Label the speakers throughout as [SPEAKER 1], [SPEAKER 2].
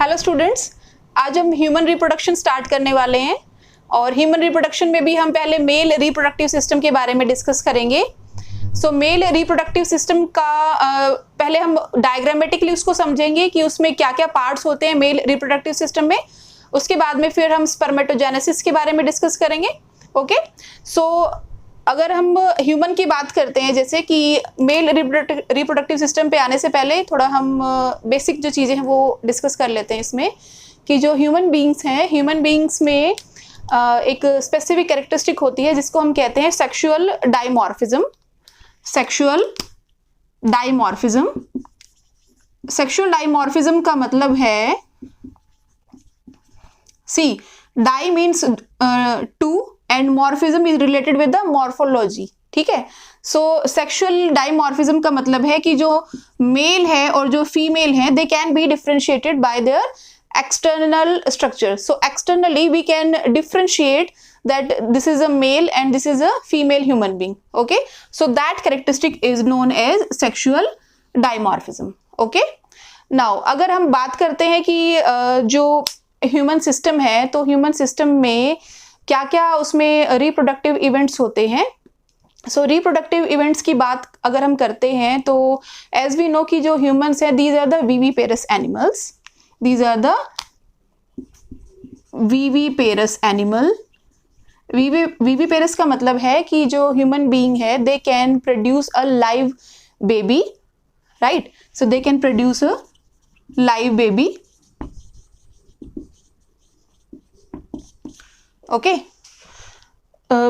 [SPEAKER 1] Hello students, आज हम human reproduction start करने वाले हैं और ह्यूमन रिप्रोडक्शन में भी हम पहले मेल रिप्रोडक्टिव सिस्टम के बारे में डिस्कस करेंगे। मेल रिप्रोडक्टिव सिस्टम का पहले हम डायग्रामेटिकली उसको समझेंगे कि उसमें क्या क्या पार्ट्स होते हैं मेल रिप्रोडक्टिव सिस्टम में। उसके बाद में फिर हम स्पर्मेटोजेनेसिस के बारे में डिस्कस करेंगे। ओके, अगर हम ह्यूमन की बात करते हैं, जैसे कि मेल रिप्रोडक्टिव सिस्टम पे आने से पहले थोड़ा हम बेसिक जो चीज़ें हैं वो डिस्कस कर लेते हैं इसमें, कि जो ह्यूमन बींग्स हैं, ह्यूमन बींग्स में एक स्पेसिफिक कैरेक्टरिस्टिक होती है जिसको हम कहते हैं sexual dimorphism. Sexual dimorphism, sexual dimorphism का मतलब है, see di means two and morphism is related with the morphology. ठीक है, सेक्सुअल डाइमॉर्फिज्म का मतलब है कि जो मेल है और जो फीमेल है, they can be differentiated by their external structure. So externally we can differentiate that this is a male and this is a female human being. Okay, so that characteristic is known as sexual dimorphism. Okay, now अगर हम बात करते हैं कि जो human system है, तो human system में क्या क्या उसमें रिप्रोडक्टिव इवेंट्स होते हैं। रिप्रोडक्टिव इवेंट्स की बात अगर हम करते हैं तो एज वी नो कि जो ह्यूमंस हैं, these are the viviparous animals, these are the viviparous animal. Viviparous का मतलब है कि जो ह्यूमन बीइंग है, they can produce a live baby, right. So they can produce a live baby. Okay,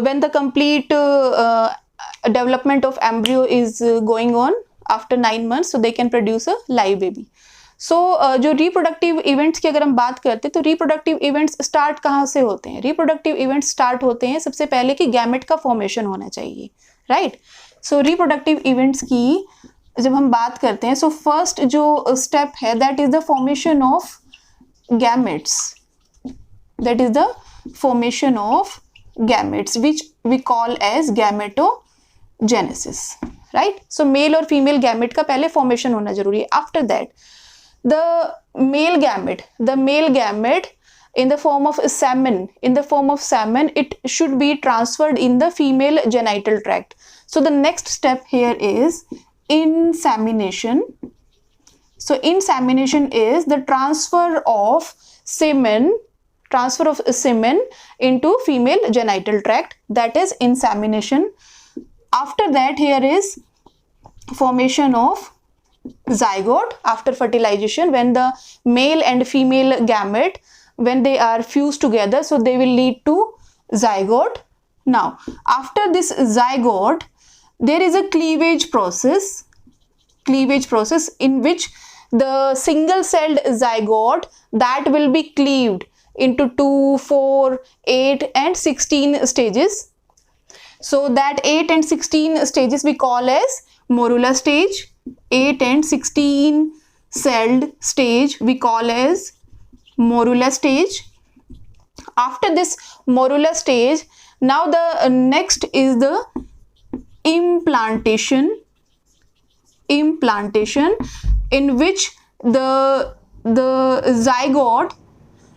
[SPEAKER 1] when the complete development of embryo is going on after 9 months, so they can produce a live baby. जो reproductive events की अगर हम बात करते हैं तो reproductive events start कहाँ से होते हैं? रिप्रोडक्टिव इवेंट्स स्टार्ट होते हैं सबसे पहले कि गैमेट का फॉर्मेशन होना चाहिए, राइट। रिप्रोडक्टिव इवेंट्स की जब हम बात करते हैं, फर्स्ट जो स्टेप है that is the formation of gametes, that is the formation of gametes which we call as gametogenesis, right. Male और फीमेल गैमेट का पहले फॉर्मेशन होना जरूरी है। After that the male gamete in the form of semen, it should be transferred in the female genital tract. So the next step here is insemination. Insemination is the transfer of semen into female genital tract, that is insemination. After that, here is formation of zygote after fertilization, when the male and female gamete, when they are fused together, so they will lead to zygote. Now after this zygote, there is a cleavage process in which the single celled zygote that will be cleaved into 2, 4, 8 and 16 stages. So that 8 and 16 stages we call as morula stage. 8 and 16 celled stage we call as morula stage. After this morula stage, now the next is the implantation, in which the zygote,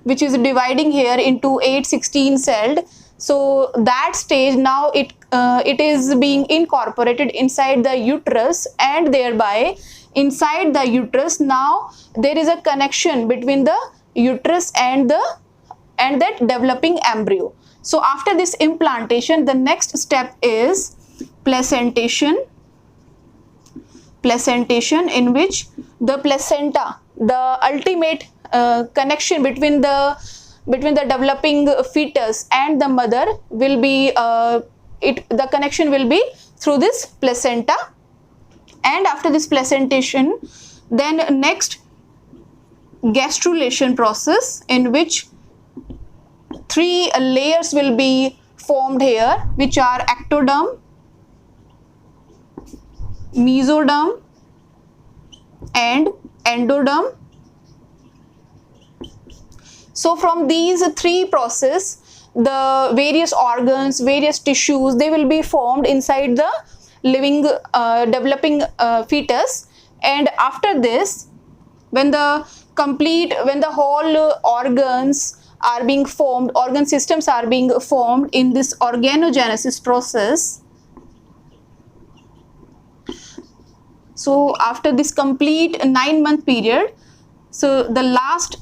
[SPEAKER 1] which is dividing here into 8, 16 celled, so that stage now it is being incorporated inside the uterus, and thereby inside the uterus now there is a connection between the uterus and that developing embryo. So after this implantation, the next step is placentation, in which the placenta, the ultimate connection between the developing fetus and the mother will be the connection will be through this placenta. And after this placentation, then next gastrulation process, in which 3 layers will be formed here, which are ectoderm, mesoderm and endoderm. So from these 3 process, the various organs, various tissues, they will be formed inside the developing fetus. And after this, when the when the whole organs are being formed, organ systems are being formed in this organogenesis process. So after this complete 9-month period, so the last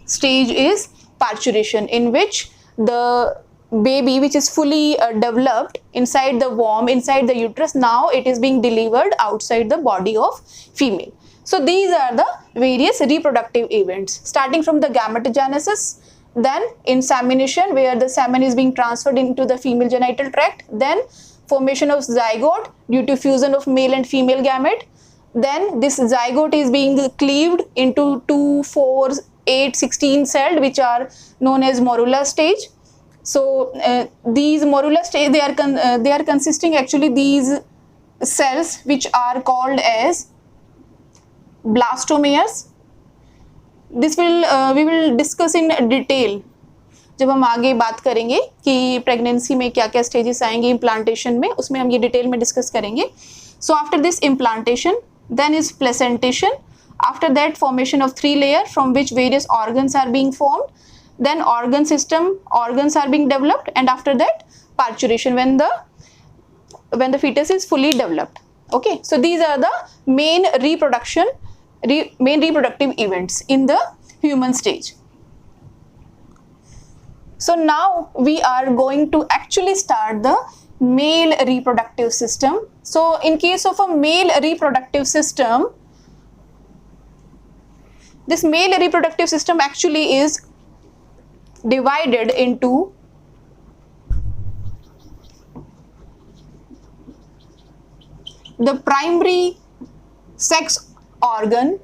[SPEAKER 1] stage is parturition, in which the baby, which is fully developed inside the womb, inside the uterus, now it is being delivered outside the body of female. So these are the various reproductive events, starting from the gametogenesis, then insemination, where the semen is being transferred into the female genital tract, then formation of zygote due to fusion of male and female gamete, then this zygote is being cleaved into 2, 4, 8, 16 cells, which are known as morula stage. So these morula stage, they are consisting actually these cells, which are called as blastomeres. This will we will discuss in detail जब हम आगे बात करेंगे कि pregnancy में क्या क्या stages आएंगे इम्प्लांटेशन में, उसमें हम ये डिटेल में डिस्कस करेंगे. So after this implantation, then is placentation. After that, formation of 3 layers from which various organs are being formed. Then organ system, organs are being developed, and after that parturition, when the fetus is fully developed. Okay, so these are the main reproductive events in the human stage. So now we are going to actually start the male reproductive system. So in case of a male reproductive system, this male reproductive system actually is divided into the primary sex organ.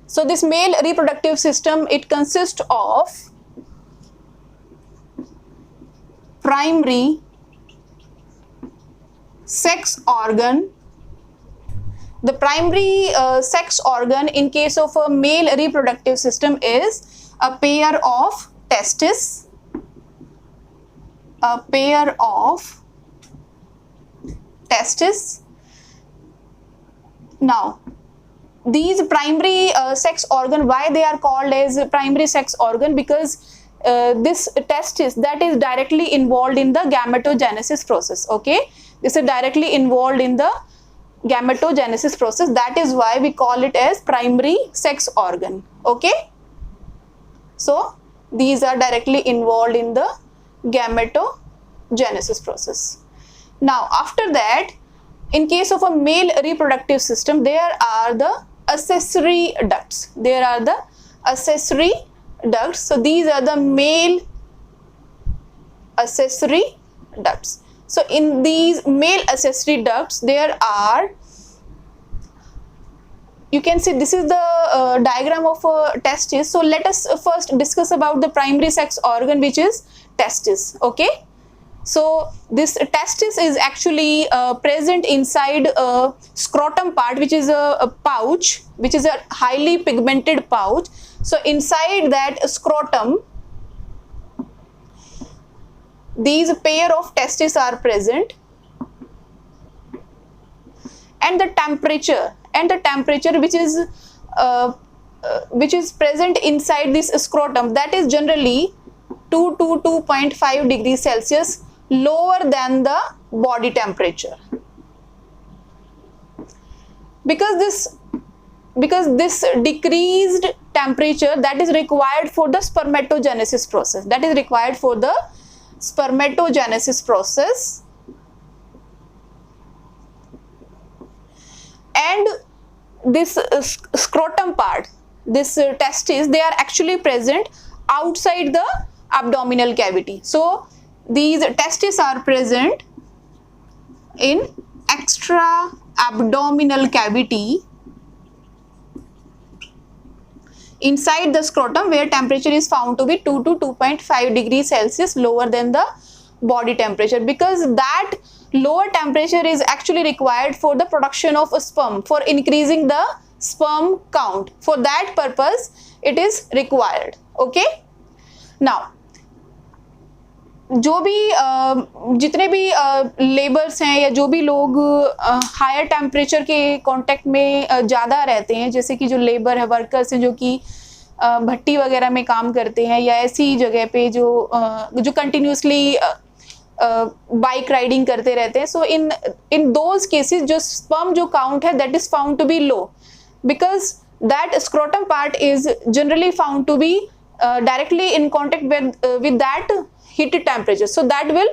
[SPEAKER 1] So this male reproductive system, it consists of primary sex organ. The primary sex organ in case of a male reproductive system is a pair of testes, a pair of testes. Now these primary sex organ, why they are called as primary sex organ? Because this testis, that is directly involved in the gametogenesis process. Okay, this is directly involved in the gametogenesis process. That is why we call it as primary sex organ. Okay, so these are directly involved in the gametogenesis process. Now after that, in case of a male reproductive system, there are the accessory ducts. There are the accessory ducts. So these are the male accessory ducts. So in these male accessory ducts, there are, you can see this is the diagram of a testis. So let us first discuss about the primary sex organ, which is testis. Okay, so this testis is actually present inside a scrotum part, which is a pouch, which is a highly pigmented pouch. So inside that scrotum, these pair of testes are present, and the temperature which is present inside this scrotum, that is generally 2 to 2.5 degrees Celsius lower than the body temperature. Because this decreased temperature, that is required for the spermatogenesis process, and this scrotum part, this testes, they are actually present outside the abdominal cavity. So these testes are present in extra abdominal cavity inside the scrotum, where temperature is found to be 2 to 2.5 degrees Celsius lower than the body temperature, because that lower temperature is actually required for the production of a sperm, for increasing the sperm count. For that purpose it is required. Okay, now जो भी जितने भी labours हैं या जो भी लोग higher temperature के कांटेक्ट में ज़्यादा रहते हैं, जैसे कि जो लेबर है, वर्कर्स हैं जो कि भट्टी वगैरह में काम करते हैं, या ऐसी जगह पे जो कंटिन्यूसली बाइक राइडिंग करते रहते हैं, सो इन दोज केसेस जो स्पर्म जो काउंट है that is found to be low, because that scrotum part is generally found to be directly in contact with that heated temperature, so that will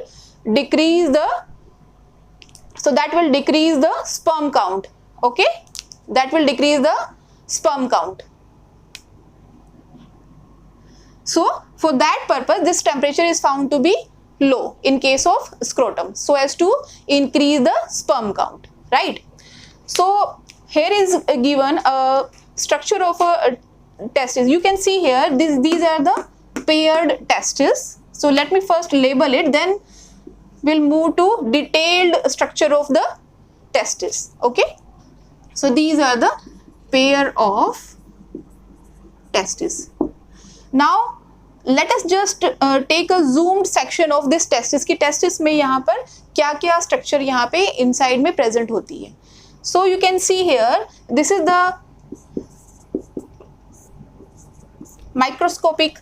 [SPEAKER 1] decrease the sperm count. Okay, that will decrease the sperm count. So for that purpose this temperature is found to be low in case of scrotum, so as to increase the sperm count, right? So here is given a structure of a testes. You can see here these are the paired testes. So let me first label it, then we'll move to detailed structure of the testes. Okay, so these are the pair of testes. Now let us just take a zoomed section of this testis की testis में यहाँ पर क्या क्या structure यहाँ पे inside में present होती है. So you can see here this is the microscopic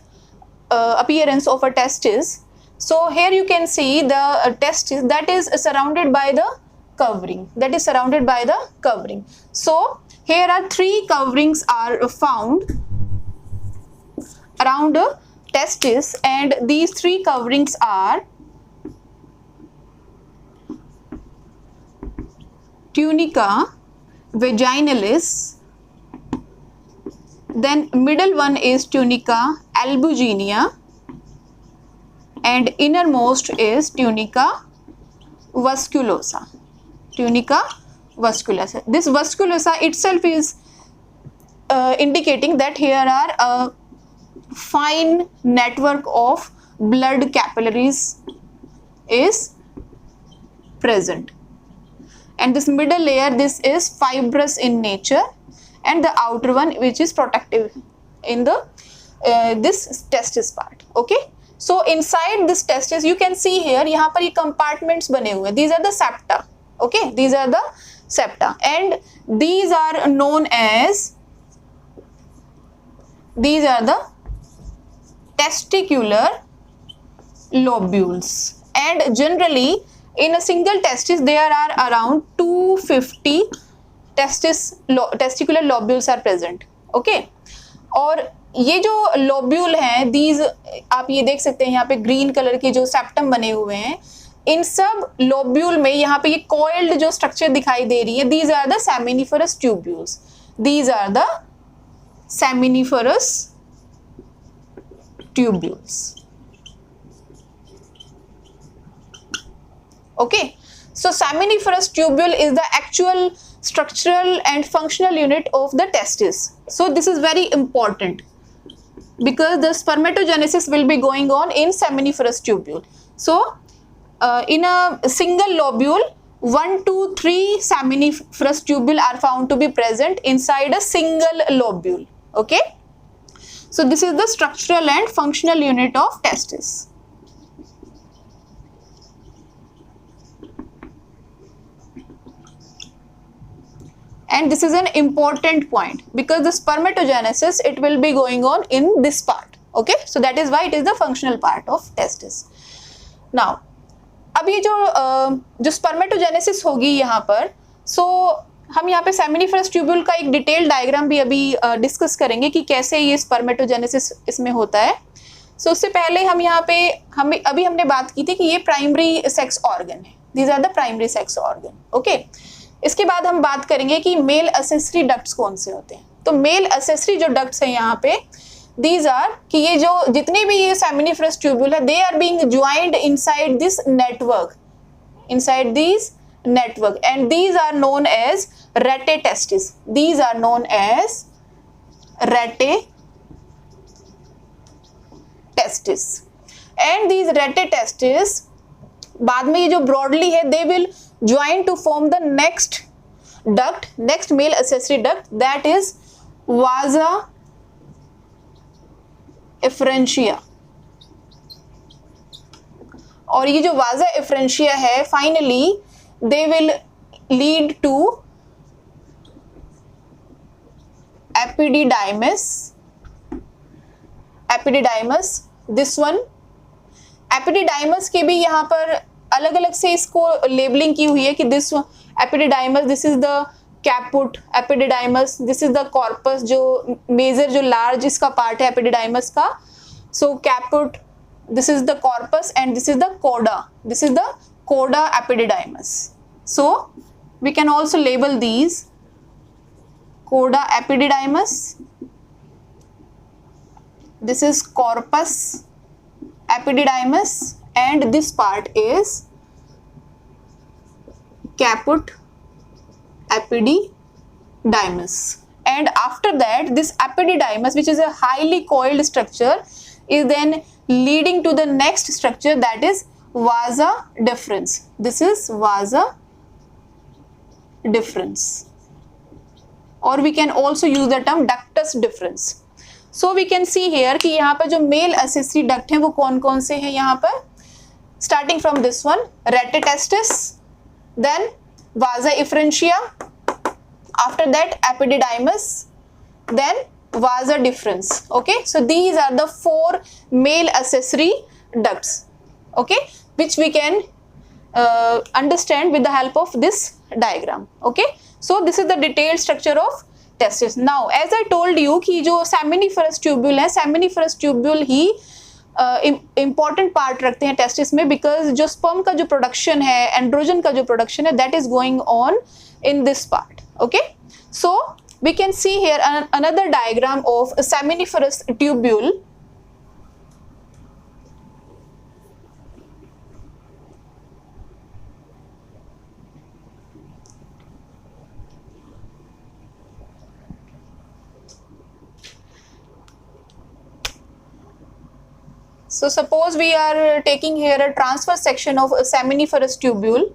[SPEAKER 1] appearance of a testis. So here you can see the testis that is surrounded by the covering, so here are 3 coverings are found around the testis, and these 3 coverings are tunica vaginalis, then middle one is tunica albuginea, and innermost is tunica vasculosa. This vasculosa itself is indicating that here are a fine network of blood capillaries is present, and this middle layer, this is fibrous in nature, and the outer one which is protective in the this testis part. Okay, so inside this testis you can see here यहाँ पर ये compartments बने हुए हैं. These are the septa. Okay, these are the septa, and these are known as the testicular lobules, and generally in a single testis there are around 250 testicular lobules are present. Okay, और ये जो lobule हैं, these आप ये देख सकते हैं यहाँ पे ग्रीन कलर के जो सेप्टम बने हुए हैं, इन सब लोब्यूल में यहाँ पे ये कॉइल्ड जो स्ट्रक्चर दिखाई दे रही है, these are the seminiferous tubules. These are the seminiferous tubules. Okay, so seminiferous tubule is the actual structural and functional unit of the testis. So this is very important because the spermatogenesis will be going on in seminiferous tubule. So in a single lobule 1 to 3 seminiferous tubule are found to be present inside a single lobule. Okay, so this is the structural and functional unit of testis. And this is an important point because the spermatogenesis, it will be going on in this part. Okay, so that is why it is the functional part of testis. Now अब ये जो spermatogenesis होगी यहाँ पर, so हम यहाँ पे seminiferous tubule का एक डिटेल डायग्राम भी अभी डिस्कस करेंगे कि कैसे ये स्पर्मेटोजेनेसिस इसमें होता है. सो उससे पहले हम यहाँ पे हमने बात की थी कि ये प्राइमरी सेक्स ऑर्गन है. These are the primary sex organ. Okay, इसके बाद हम बात करेंगे कि मेल एसेसरी डक्ट्स कौन से होते हैं. तो मेल एसेसरी जो डक्ट्स हैं यहाँ पे, दीज आर कि ये जो जितने भी ये सेमिनिफरस ट्यूब्यूल है, they are being joined inside this network, and these are known as rete testis. These are known as rete testis, and these rete testis बाद में ये जो broadly है, they will join to form the next male accessory duct, that is vasa efferentia. और ये जो vasa efferentia है finally they will lead to epididymis this one. Epididymis के भी यहाँ पर अलग अलग से इसको लेबलिंग की हुई है कि this epididymis, this is the caput epididymis, this is the corpus, जो मेजर जो लार्ज इसका पार्ट है एपिडिडाइमस का, सो caput, this is the corpus and this is the coda, this is the coda epididymis. So we can also label these coda epididymis, this is corpus epididymis, and this part is caput epididymis. And after that this epididymis, which is a highly coiled structure, is then leading to the next structure, that is vasa deferens. This is vasa deferens, or we can also use the term ductus deferens. So we can see here कि यहाँ पर जो mail accessory duct हैं वो कौन कौन से हैं यहाँ पर, starting from this one retetestis, then vasa efferentia, after that epididymis, then vasa deferens. Okay, so these are the 4 male accessory ducts, okay, which we can understand with the help of this diagram. Okay, so this is the detailed structure of testis. Now as I told you कि जो seminiferous tubule है, seminiferous tubule ही important part रखते हैं testis में, because जो sperm का जो production है, androgen का जो production है, that is going on in this part. Okay, so we can see here another diagram of a seminiferous tubule. So suppose we are taking here a transverse section of a seminiferous tubule.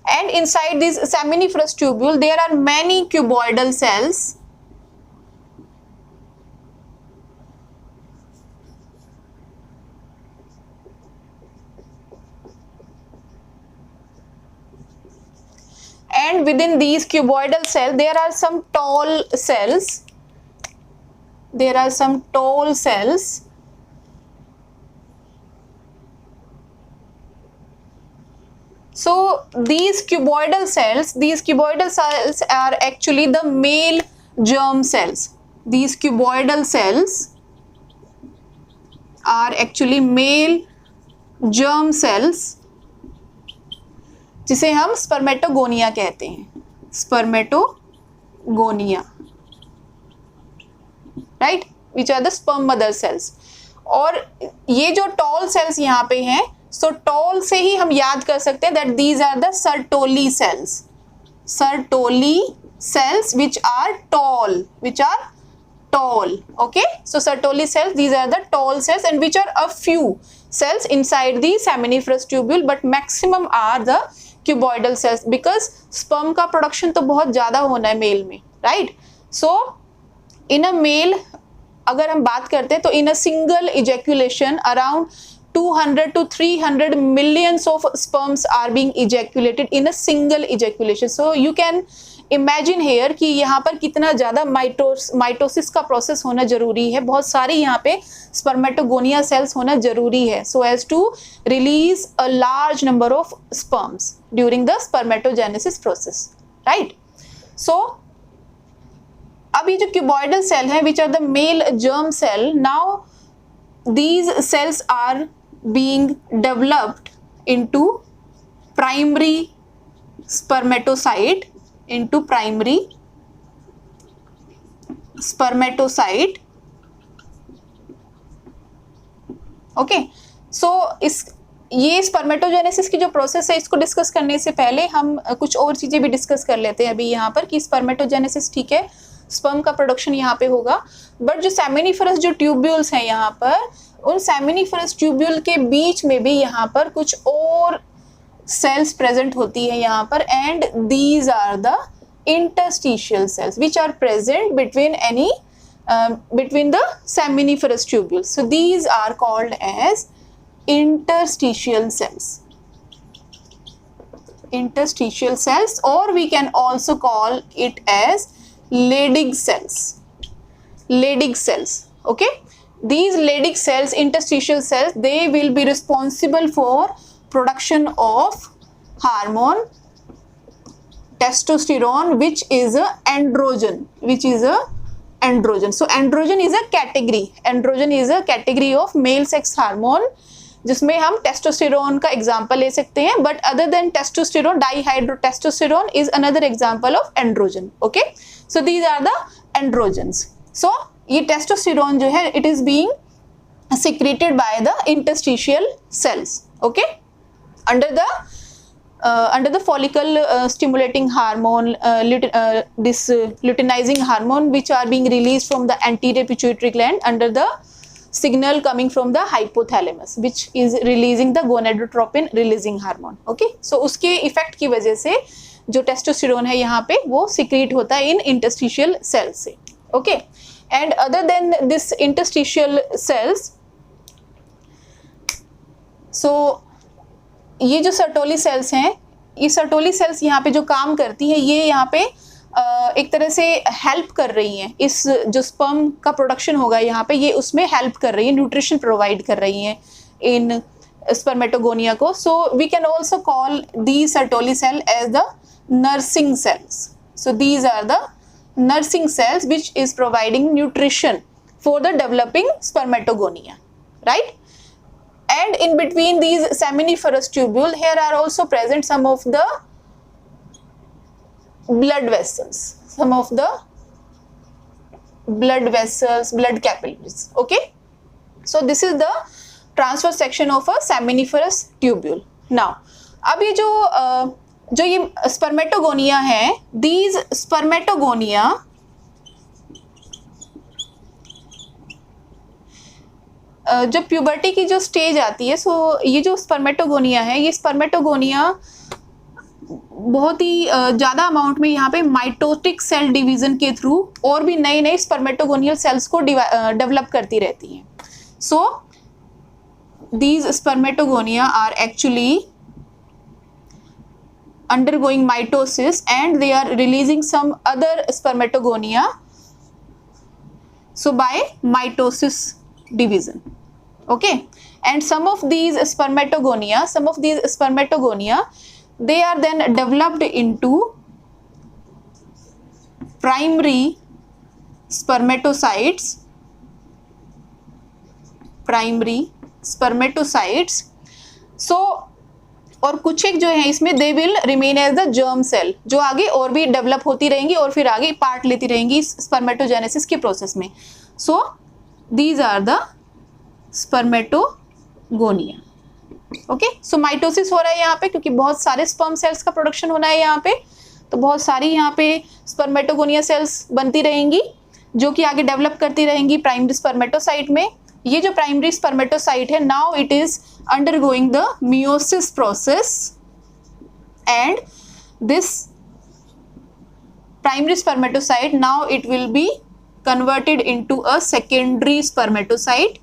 [SPEAKER 1] And inside this seminiferous tubule there are many cuboidal cells, and within these cuboidal cells there are some tall cells, So these cuboidal cells are actually the male germ cells. These cuboidal cells are actually male germ cells, जिसे हम spermatogonia कहते हैं, spermatogonia, right, which are the sperm mother cells. और ये जो toll sales यहाँ पे हैं, सो टॉल से ही हम याद कर सकते हैं that these are the Sertoli cells which are tall. Okay, so Sertoli cells, these are the tall cells, and which are a few cells inside the seminiferous tubule, but maximum are the cuboidal cells, because sperm का production तो बहुत ज़्यादा होना है mail में, right? So in a male अगर हम बात करते हैं तो in a single ejaculation around 200 to 300 millions of sperms are being ejaculated in a single ejaculation. So you can imagine here कि यहाँ पर कितना ज़्यादा माइटोसिस का प्रोसेस होना जरूरी है, बहुत सारे यहाँ पे स्पर्मेटोगोनिया सेल्स होना जरूरी है, so as to release a large number of sperms during the spermatogenesis process, right? So अब ये जो cuboidal cell है which are the male germ cell, now these cells are being developed into primary spermatocyte, okay. So इस ये spermatogenesis की जो process है इसको डिस्कस करने से पहले हम कुछ और चीजें भी डिस्कस कर लेते हैं अभी यहाँ पर कि स्पर्मेटोजेनेसिस, ठीक है, स्पर्म का प्रोडक्शन यहाँ पे होगा, बट जो सेमिनिफरस जो ट्यूब्यूल्स हैं यहाँ पर, उन सेमिनिफरस ट्यूब्यूल के बीच में भी यहाँ पर कुछ और सेल्स प्रेजेंट होती है यहाँ पर, and these are the interstitial cells which are present between between the seminiferous tubules. So these are called as interstitial cells. Interstitial cells, or we can also call it as Leydig cells. Leydig cells, okay. These Leydig cells, interstitial cells, they will be responsible for production of hormone testosterone, which is a androgen, So androgen is a category. Androgen is a category of male sex hormone, जिसमें हम testosterone का example ले सकते हैं. But other than testosterone, dihydrotestosterone is another example of androgen. Okay, so these are the androgens. So ये testosterone जो है, it is being secreted by the interstitial cells. Okay, under the follicle stimulating hormone, this luteinizing hormone, which are being released from the anterior pituitary gland under the signal coming from the hypothalamus, which is releasing the gonadotropin releasing hormone. Okay, so उसके effect की वजह से जो testosterone है यहाँ पे वो secrete होता है इन इंटरस्टिशियल सेल्स से. Okay, and other than this interstitial cells, so ये जो सर्टोली सेल्स हैं, ये सर्टोली सेल्स यहाँ पे जो काम करती हैं, ये यहाँ पे एक तरह से हेल्प कर रही हैं. इस जो स्पर्म का प्रोडक्शन होगा यहाँ पे, ये उसमें हेल्प कर रही है, न्यूट्रिशन प्रोवाइड कर रही हैं इन स्पर्मेटोगोनिया को. So we can also call the Sertoli cell as the nursing cells. So these are the nursing cells which is providing nutrition for the developing spermatogonia, right? And in between these seminiferous tubule, here are also present some of the blood vessels, blood capillaries. Okay, so this is the transverse section of a seminiferous tubule. Now, अब ये जो ये spermatogonia है, these spermatogonia जब puberty की जो stage आती है, सो ये जो स्पर्मेटोगोनिया है, ये स्पर्मेटोगोनिया बहुत ही ज़्यादा अमाउंट में यहाँ पे माइटोटिक सेल डिवीजन के थ्रू और भी नए नए स्पर्मेटोगोनियल सेल्स को डेवलप करती रहती हैं. So these spermatogonia are actually undergoing mitosis and they are releasing some other spermatogonia, so by mitosis division. Okay, and some of these spermatogonia, they are then developed into primary spermatocytes. So और कुछ एक जो है इसमें they will remain as the germ cell, जो आगे और भी डेवलप होती रहेंगी और फिर आगे पार्ट लेती रहेंगी स्पर्मेटोजेनेसिस के प्रोसेस में. So these are the spermatogonia. Okay, so mitosis हो रहा है यहाँ पे क्योंकि बहुत सारे स्पर्म सेल्स का प्रोडक्शन होना है यहाँ पे, तो बहुत सारी यहाँ पे स्पर्मेटोगोनिया सेल्स बनती रहेंगी जो कि आगे डेवलप करती रहेंगी प्राइमरी स्पर्मेटोसाइट में. ये जो प्राइमरी स्पर्मेटोसाइट है, now it is undergoing the meiosis process and this primary spermatocyte, now it will be converted into a secondary spermatocyte.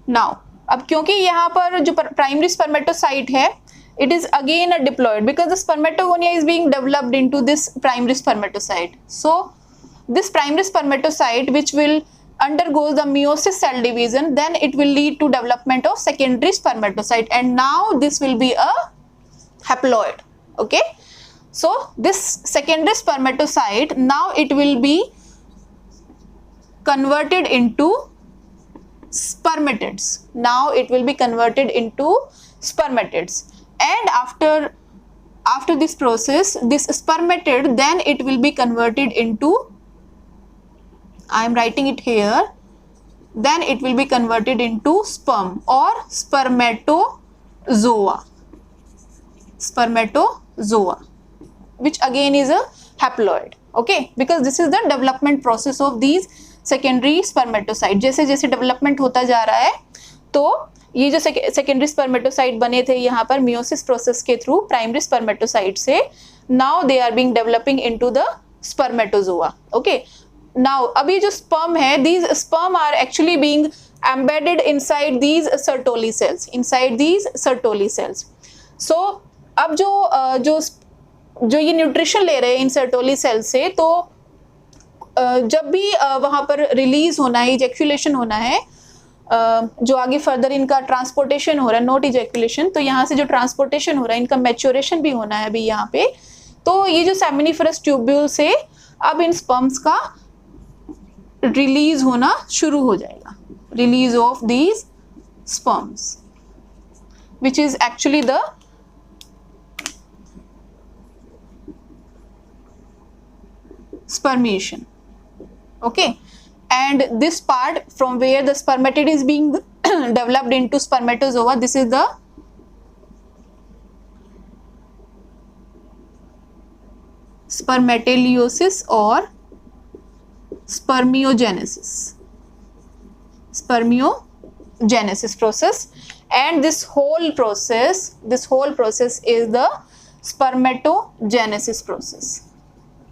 [SPEAKER 1] Now अब क्योंकि यहाँ पर जो प्राइमरी स्पर्मेटोसाइट है, it is again a diploid because the spermatogonia is being developed into this primary spermatocyte. So this primary spermatocyte which will undergoes the meiosis cell division, then it will lead to development of secondary spermatocyte and now this will be a haploid. Okay, so this secondary spermatocyte, now it will be converted into spermatids. And after this process, this spermatid, then it will be converted into, I am writing it here, then it will be converted into sperm or spermatozoa, which again is a haploid. Okay, because this is the development process of these secondary spermatocyte. जैसे जैसे development होता जा रहा है तो ये जो secondary spermatocyte बने थे यहाँ पर मियोसिस प्रोसेस के थ्रू प्राइमरी स्पर्मेटोसाइट से, now they are being developing into the spermatozoa. Okay, now अभी जो स्पर्म है, these sperm are actually being embedded inside these Sertoli cells, inside these Sertoli cells. So अब जो ये nutrition ले रहे हैं इन Sertoli cells से, तो जब भी वहाँ पर रिलीज होना है, इजेक्यूलेशन होना है, जो आगे फर्दर इनका ट्रांसपोर्टेशन हो रहा है, नॉट इजेक्यूलेशन, तो यहाँ से जो ट्रांसपोर्टेशन हो रहा है, इनका मैच्योरेशन भी होना है अभी यहाँ पे, तो ये जो सेमिनिफरस ट्यूब्यूल से अब इन स्पर्म्स का रिलीज होना शुरू हो जाएगा. Release of these sperms, which is actually the spermation. Okay, and this part from where the spermatid is being developed into spermatozoa, this is the spermatoleiosis or spermiogenesis. Spermiogenesis process, and this whole process is the spermatogenesis process.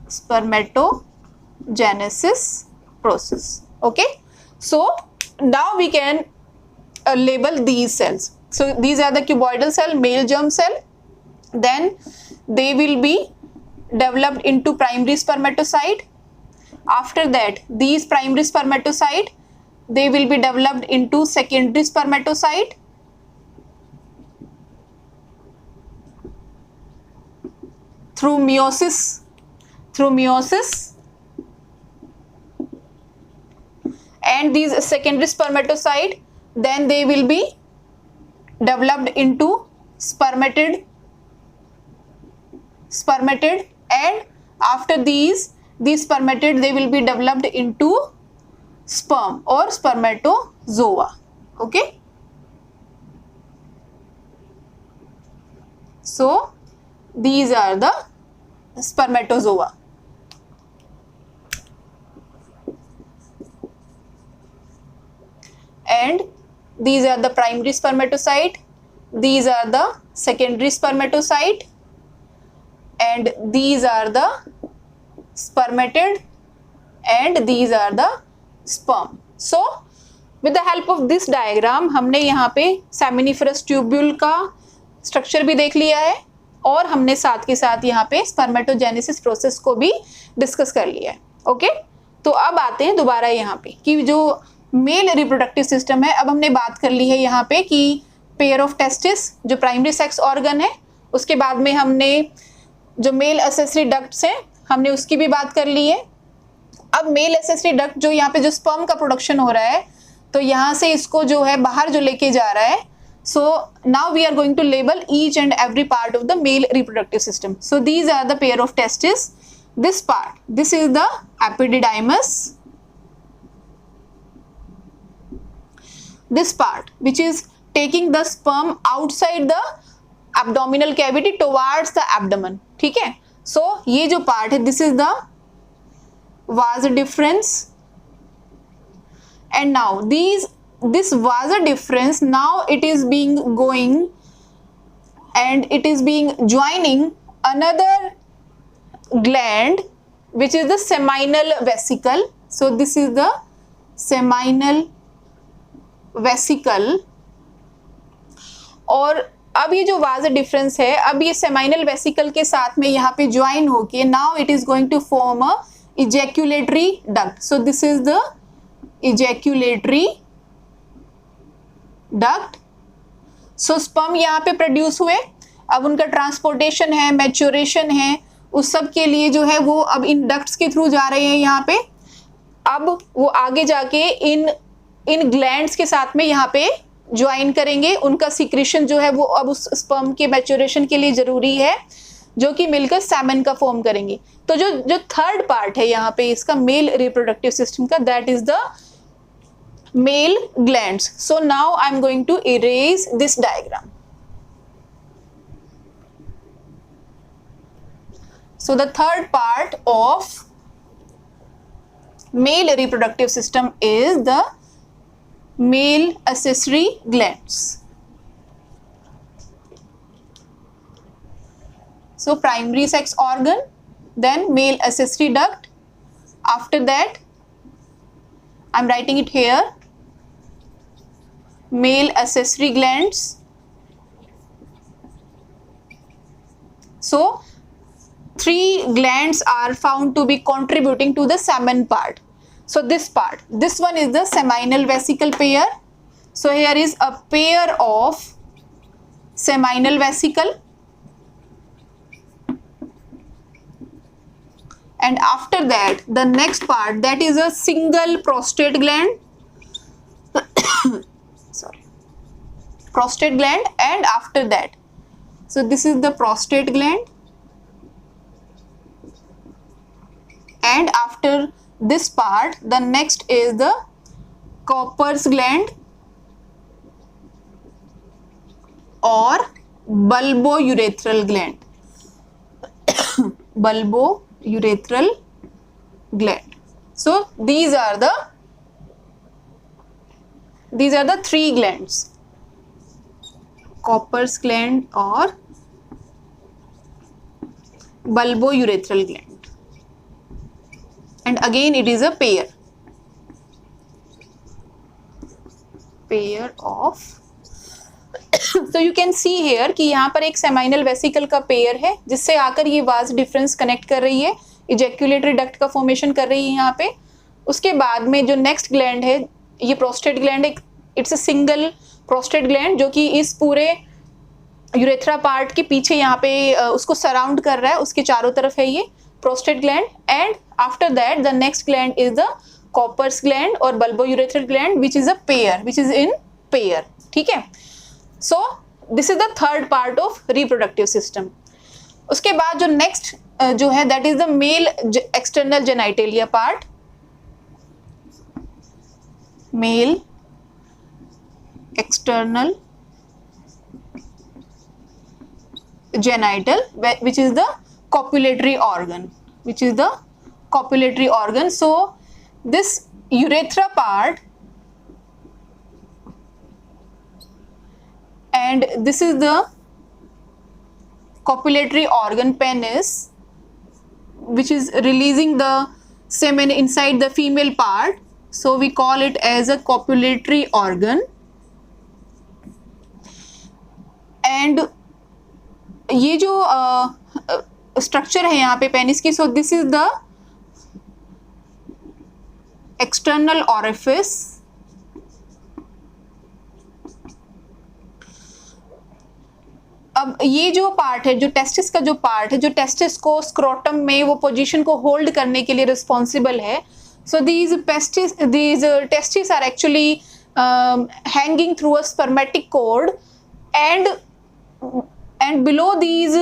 [SPEAKER 1] Spermatogenesis process. Okay, so now we can label these cells. So these are the cuboidal cell, male germ cell. Then they will be developed into primary spermatocyte. After that, these primary spermatocyte, they will be developed into secondary spermatocyte. Through meiosis, and these secondary spermatocyte, then they will be developed into spermatid, and after these spermatid, they will be developed into sperm or spermatozoa. Okay, so these are the spermatozoa. And these are the primary spermatocyte, these are the secondary spermatocyte, and these are the spermatid, and these are the sperm. So with the help of this diagram, हमने यहाँ पे seminiferous tubule का structure भी देख लिया है, और हमने साथ के साथ यहाँ पे स्पर्मेटोजेनेसिस प्रोसेस को भी डिस्कस कर लिया है. ओके, तो अब आते हैं दोबारा यहाँ पे कि जो मेल रिप्रोडक्टिव सिस्टम है, अब हमने बात कर ली है यहाँ पे कि पेयर ऑफ टेस्टिस जो प्राइमरी सेक्स ऑर्गन है, उसके बाद में हमने जो मेल एसेसरी डक्ट्स हैं हमने उसकी भी बात कर ली है. अब मेल एसेसरी डक्ट जो यहाँ पे जो स्पर्म का प्रोडक्शन हो रहा है, तो यहाँ से इसको जो है बाहर जो लेके जा रहा है, so now we are going to label each and every part of the male reproductive system. So these are the pair of testes. This part, this is the epididymis. This part which is taking the sperm outside the abdominal cavity towards the abdomen. ठीक है, so ये जो part है, this is the vas deferens, and now this vas deferens, now it is being going and it is being joining another gland which is the seminal vesicle. So this is the seminal vesicle, और अब ये जो vas deferens है, अब ये seminal vesicle के साथ में यहाँ पे ज्वाइन होके now it is going to form a ejaculatory duct. So this is the ejaculatory duct. So sperm यहाँ पे प्रोड्यूस हुए, अब उनका ट्रांसपोर्टेशन है, मैच्योरेशन है, उस सब के लिए जो है वो अब इन डक्ट्स के थ्रू जा रहे हैं यहाँ पे. अब वो आगे जाके इन ग्लैंड्स के साथ में यहाँ पे ज्वाइन करेंगे. उनका सिक्रीशन जो है वो अब उस स्पर्म के मैच्योरेशन के लिए जरूरी है, जो कि मिलकर सैमन का फॉर्म करेंगे. तो जो थर्ड पार्ट है यहाँ पे इसका मेल रिप्रोडक्टिव सिस्टम का, that is the male glands. So now I am going to erase this diagram. So the third part of male reproductive system is the male accessory glands. So primary sex organ, then male accessory duct. After that, I'm writing it here, male accessory glands. So 3 glands are found to be contributing to the semen part. So this part, this one is the seminal vesicle pair. So here is a pair of seminal vesicle, and after that the next part, that is a single prostate gland. Sorry, prostate gland. And after that, so this is the prostate gland, and after this part the next is the Cowper's gland or bulbourethral gland. Bulbourethral gland. So these are the 3 glands, Cowper's gland or bulbourethral gland, and again it is a pair of so you can see here कि यहाँ पर एक seminal vesicle का pair है जिससे आकर ये vas deferens connect कर रही है, इजैक्यूलेटरी डक्ट का फॉर्मेशन कर रही है यहाँ पे. उसके बाद में जो नेक्स्ट ग्लैंड है ये प्रोस्टेट ग्लैंड है. It's a single prostate gland जो कि इस पूरे यूरेथ्रा पार्ट के पीछे यहाँ पे उसको सराउंड कर रहा है, उसके चारों तरफ है ये prostate gland. And after that the next gland is the Cowper's gland और bulbourethral gland which is a pair, which is in pair. ठीक है. So this is the third part of reproductive system. उसके बाद जो next जो है that is the male external genitalia part. Male external genital, which is the copulatory organ. So this urethra part and this is the copulatory organ penis, which is releasing the semen inside the female part. So we call it as a copulatory organ. And ये जो structure है यहाँ पे penis की, so this is the external orifice. अब ये जो part है, जो टेस्टिस का जो पार्ट है, जो टेस्टिस को स्क्रोटम में वो पोजीशन को होल्ड करने के लिए रिस्पॉन्सिबल है. सो these testes are actually hanging through a spermatic cord, and below these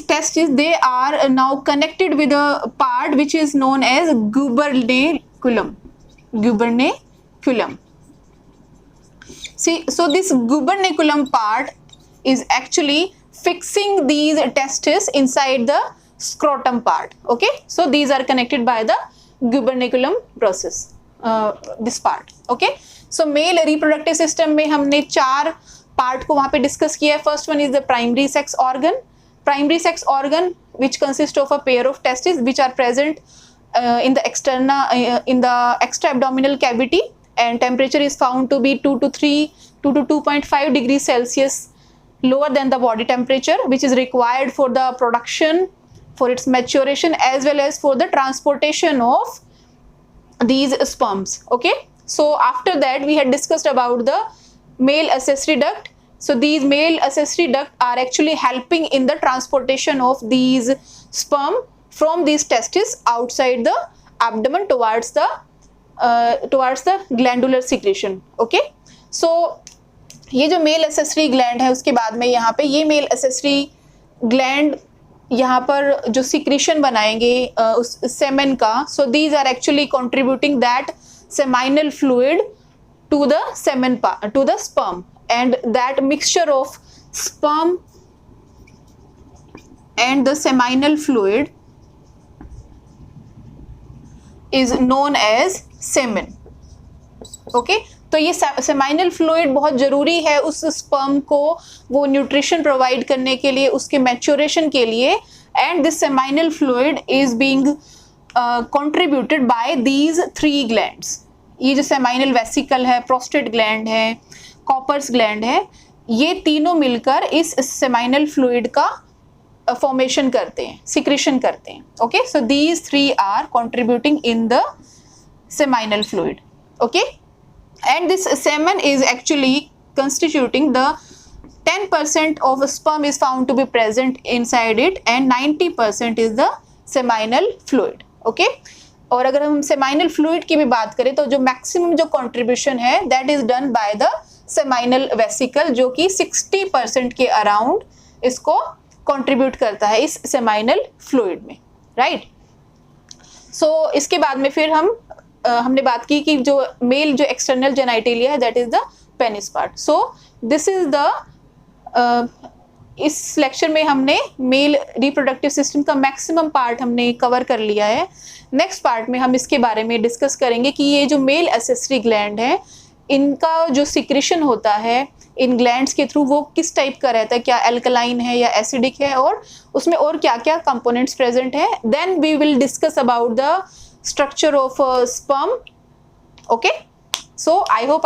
[SPEAKER 1] testes they are now connected with a part which is known as gubernaculum. See, so this gubernaculum part is actually fixing these testes inside the scrotum part. Okay, so these are connected by the gubernaculum process, this part. Okay, so male reproductive system में हमने 4 part को वहाँ पे discuss किया है. First one is the primary sex organ. Primary sex organ which consists of a pair of testes which are present in the extra abdominal cavity, and temperature is found to be 2 to 2.5 degrees Celsius lower than the body temperature, which is required for the production, for its maturation, as well as for the transportation of these sperms. Okay, so after that we had discussed about the male accessory duct. So these male accessory duct are actually helping in the transportation of these sperm from these testes outside the abdomen towards the glandular secretion. Okay, so ये जो male accessory gland है उसके बाद में यहाँ पे ये male accessory gland यहाँ पर जो सिक्रीशन बनाएंगे उस सेमेन का, so these are actually contributing that seminal fluid to the semen to the sperm, and that mixture of sperm and the seminal fluid is known as semen. Okay, तो ये seminal fluid बहुत ज़रूरी है उस sperm को वो nutrition provide करने के लिए, उसके मैच्योरेशन के लिए। And this seminal fluid is being contributed bye these 3 glands. ये जो सेमाइनल वेसिकल है, प्रोस्टेट ग्लैंड है, कॉपर्स ग्लैंड है, ये तीनों मिलकर इस सेमाइनल फ्लूइड का फॉर्मेशन करते हैं, सिक्रीशन करते हैं। Okay, so these 3 are contributing in the seminal fluid. Okay, and this semen is actually constituting the 10% of sperm is found to be present inside it and 90% is the seminal fluid. Okay, और अगर हम seminal fluid की भी बात करें तो जो maximum जो contribution है that is done by the seminal vesicle, जो कि 60% के अराउंड इसको contribute करता है इस seminal fluid में, right? So इसके बाद में फिर हमने बात की कि जो मेल जो एक्सटर्नल जेनाइटेलिया है that is the penis part. So this is the इस लेक्चर में हमने मेल रिप्रोडक्टिव सिस्टम का मैक्सिमम पार्ट हमने कवर कर लिया है। नेक्स्ट पार्ट में हम इसके बारे में डिस्कस करेंगे कि ये जो मेल एसेसरी ग्लैंड है, इनका जो सिक्रीशन होता है इन ग्लैंड्स के थ्रू वो किस टाइप का रहता है, क्या एल्कलाइन है या एसिडिक है, और उसमें और क्या क्या कंपोनेंट्स प्रेजेंट है। Then we will discuss about the structure of sperm. Okay, so I hope